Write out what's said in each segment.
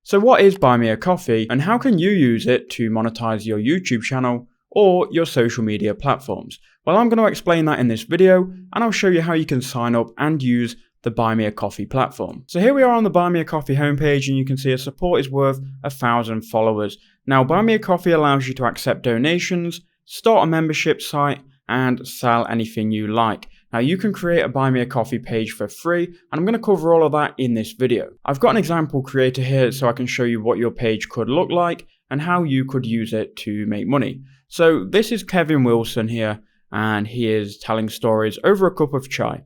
So what is Buy Me a Coffee and how can you use it to monetize your YouTube channel or your social media platforms? Well, I'm going to explain that in this video and I'll show you how you can sign up and use the Buy Me a Coffee platform. So here we are on the Buy Me a Coffee homepage and you can see a support is worth 1,000 followers. Now Buy Me a Coffee allows you to accept donations, start a membership site and sell anything you like. Now you can create a Buy Me a Coffee page for free and I'm going to cover all of that in this video. I've got an example creator here so I can show you what your page could look like and how you could use it to make money. So this is Kevin Wilson here and he is telling stories over a cup of chai.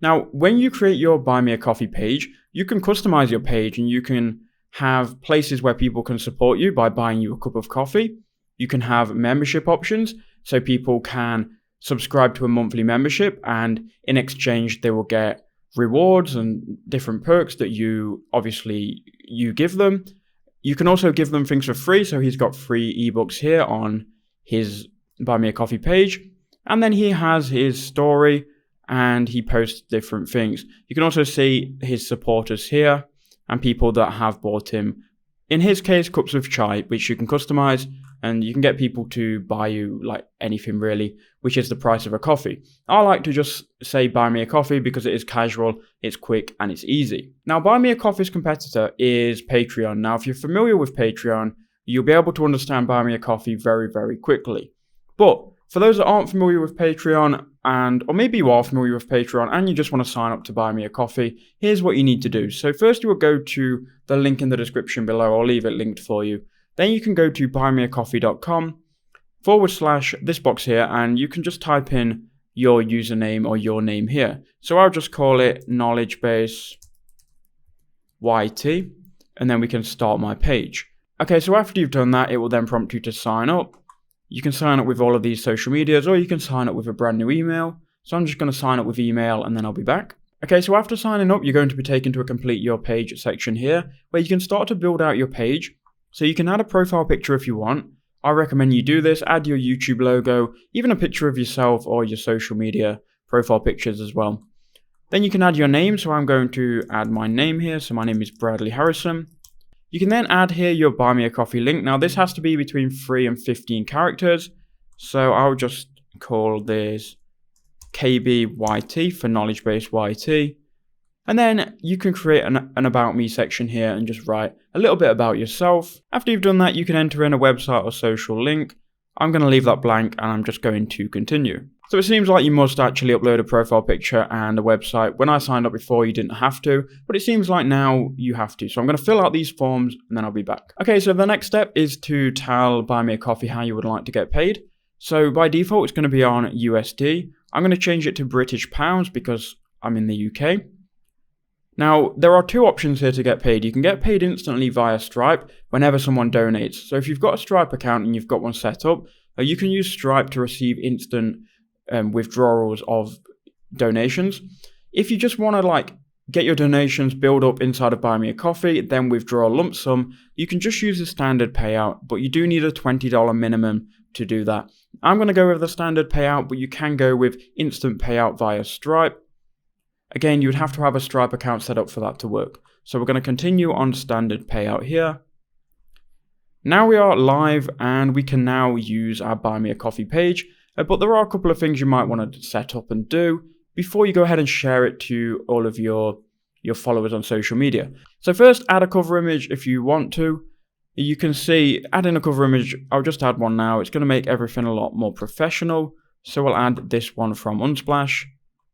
Now when you create your Buy Me a Coffee page, you can customize your page and you can have places where people can support you by buying you a cup of coffee. You can have membership options so people can subscribe to a monthly membership and in exchange they will get rewards and different perks that you give them. You can also give them things for free, so he's got free ebooks here on his Buy Me a Coffee page, and then he has his story and he posts different things. You can also see his supporters here and people that have bought him, in his case, cups of chai, which you can customize and you can get people to buy you like anything really, which is the price of a coffee. I like to just say Buy Me a Coffee because it is casual, it's quick and it's easy. Now Buy Me a Coffee's competitor is Patreon. Now if you're familiar with Patreon, you'll be able to understand Buy Me a Coffee very, very quickly. But for those that aren't familiar with Patreon, or maybe you are familiar with Patreon and you just want to sign up to Buy Me a Coffee, here's what you need to do. So first you will go to the link in the description below, I'll leave it linked for you. Then you can go to buymeacoffee.com/, this box here, and you can just type in your username or your name here. So I'll just call it KnowledgeBase YT, and then we can start my page. Okay, so after you've done that, it will then prompt you to sign up. You can sign up with all of these social medias, or you can sign up with a brand new email. So I'm just going to sign up with email and then I'll be back. Okay, so after signing up, you're going to be taken to a complete your page section here, where you can start to build out your page. So you can add a profile picture if you want. I recommend you do this, add your YouTube logo, even a picture of yourself or your social media profile pictures as well. Then you can add your name, so I'm going to add my name here, so my name is Bradley Harrison. You can then add here your Buy Me a Coffee link. Now this has to be between 3 and 15 characters, so I'll just call this KBYT for KnowledgeBase YT. And then you can create an About Me section here and just write a little bit about yourself. After you've done that, you can enter in a website or social link. I'm going to leave that blank and I'm just going to continue. So it seems like you must actually upload a profile picture and a website. When I signed up before, you didn't have to, but it seems like now you have to. So I'm going to fill out these forms and then I'll be back. Okay, so the next step is to tell Buy Me a Coffee how you would like to get paid. So by default, it's going to be on USD. I'm going to change it to British pounds because I'm in the UK. Now, there are two options here to get paid. You can get paid instantly via Stripe whenever someone donates. So if you've got a Stripe account and you've got one set up, you can use Stripe to receive instant withdrawals of donations. If you just want to get your donations build up inside of Buy Me a Coffee, then withdraw a lump sum, you can just use the standard payout, but you do need a $20 minimum to do that. I'm going to go with the standard payout, but you can go with instant payout via Stripe. Again, you would have to have a Stripe account set up for that to work. So we're going to continue on standard payout here. Now we are live and we can now use our Buy Me a Coffee page, but there are a couple of things you might want to set up and do before you go ahead and share it to all of your followers on social media. So first, add a cover image if you want to. You can see, add in a cover image, I'll just add one now. It's going to make everything a lot more professional. So we'll add this one from Unsplash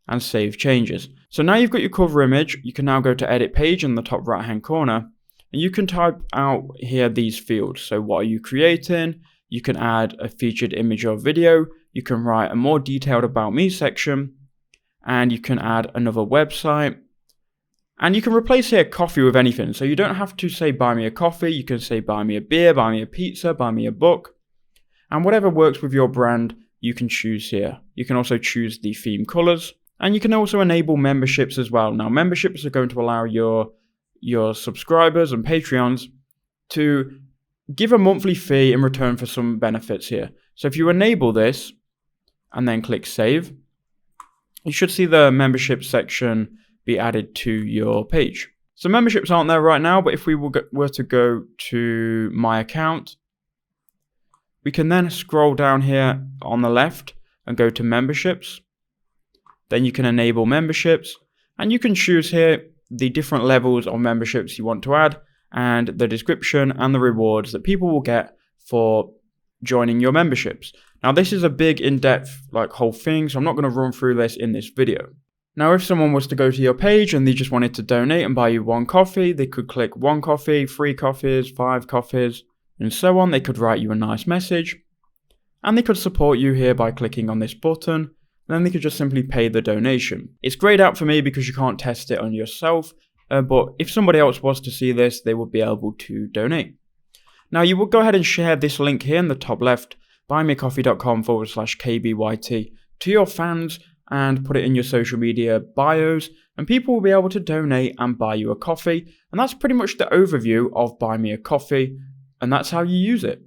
and save changes. So now you've got your cover image, you can now go to edit page in the top right hand corner and you can type out here these fields. So what are you creating? You can add a featured image or video. You can write a more detailed About Me section and you can add another website. And you can replace here coffee with anything. So you don't have to say Buy Me a Coffee. You can say Buy Me a Beer, Buy Me a Pizza, Buy Me a Book. And whatever works with your brand, you can choose here. You can also choose the theme colors. And you can also enable memberships as well. Now, memberships are going to allow your subscribers and Patreons to give a monthly fee in return for some benefits here. So if you enable this and then click save, you should see the membership section be added to your page. So memberships aren't there right now, but if we were to go to my account, we can then scroll down here on the left and go to memberships. Then you can enable memberships, and you can choose here the different levels of memberships you want to add and the description and the rewards that people will get for joining your memberships. Now this is a big in-depth whole thing, so I'm not going to run through this in this video. Now if someone was to go to your page and they just wanted to donate and buy you 1 coffee, they could click 1 coffee, 3 coffees, 5 coffees, and so on. They could write you a nice message, and they could support you here by clicking on this button, and then they could just simply pay the donation. It's grayed out for me because you can't test it on yourself, but if somebody else was to see this, they would be able to donate. Now you would go ahead and share this link here in the top left, buymeacoffee.com/KBYT, to your fans and put it in your social media bios, and people will be able to donate and buy you a coffee. And that's pretty much the overview of Buy Me a Coffee, and that's how you use it.